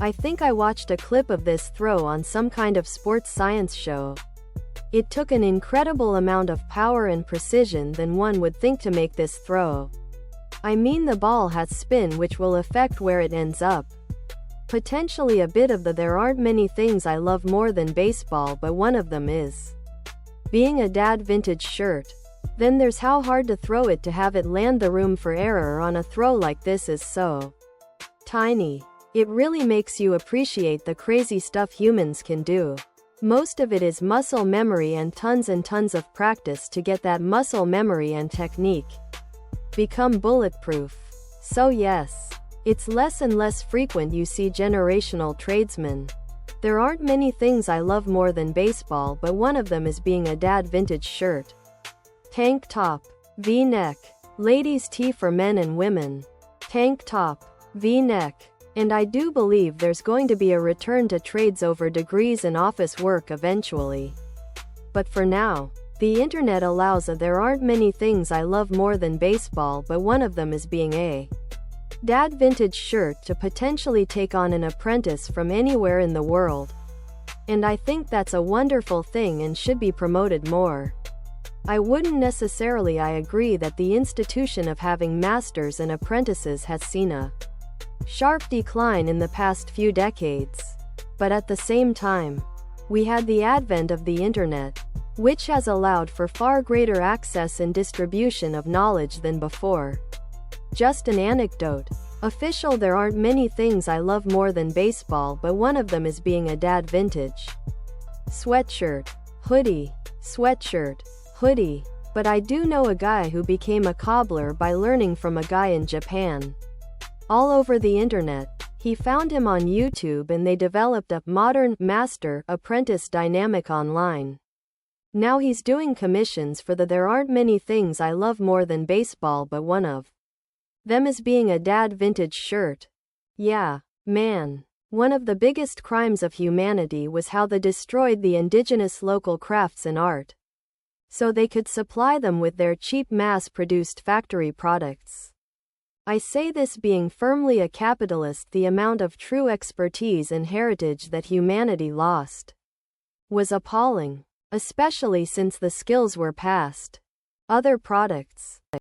I think I watched a clip of this throw on some kind of sports science show. It took an incredible amount of power and precision than one would think to make this throw. I mean, the ball has spin which will affect where it ends up. Potentially a bit of the "there aren't many things I love more than baseball but one of them is being a dad" vintage shirt. Then there's how hard to throw it to have it land. The room for error on a throw like this is so tiny. It really makes you appreciate the crazy stuff humans can do. Most of it is muscle memory and tons of practice to get that muscle memory and technique become bulletproof. So yes, it's less and less frequent you see generational tradesmen. There aren't many things I love more than baseball but one of them is being a dad. Vintage shirt. Tank top. V-neck. Ladies' tee for men and women. Tank top. V-neck. And I do believe there's going to be a return to trades over degrees and office work eventually. But for now, the internet allows a "there aren't many things I love more than baseball but one of them is being a dad" vintage shirt to potentially take on an apprentice from anywhere in the world. And I think that's a wonderful thing and should be promoted more. I wouldn't necessarily agree that the institution of having masters and apprentices has seen a sharp decline in the past few decades. But at the same time, we had the advent of the internet, which has allowed for far greater access and distribution of knowledge than before. Just an anecdote. Official "there aren't many things I love more than baseball but one of them is being a dad" vintage sweatshirt. Hoodie. Sweatshirt. Hoodie. But I do know a guy who became a cobbler by learning from a guy in Japan. All over the internet. He found him on YouTube and they developed a modern master-apprentice dynamic online. Now he's doing commissions for the "there aren't many things I love more than baseball but one of them is being a dad" vintage shirt. Yeah, man. One of the biggest crimes of humanity was how they destroyed the indigenous local crafts and art, so they could supply them with their cheap mass-produced factory products. I say this being firmly a capitalist. The amount of true expertise and heritage that humanity lost was appalling, especially since the skills were passed. Other products.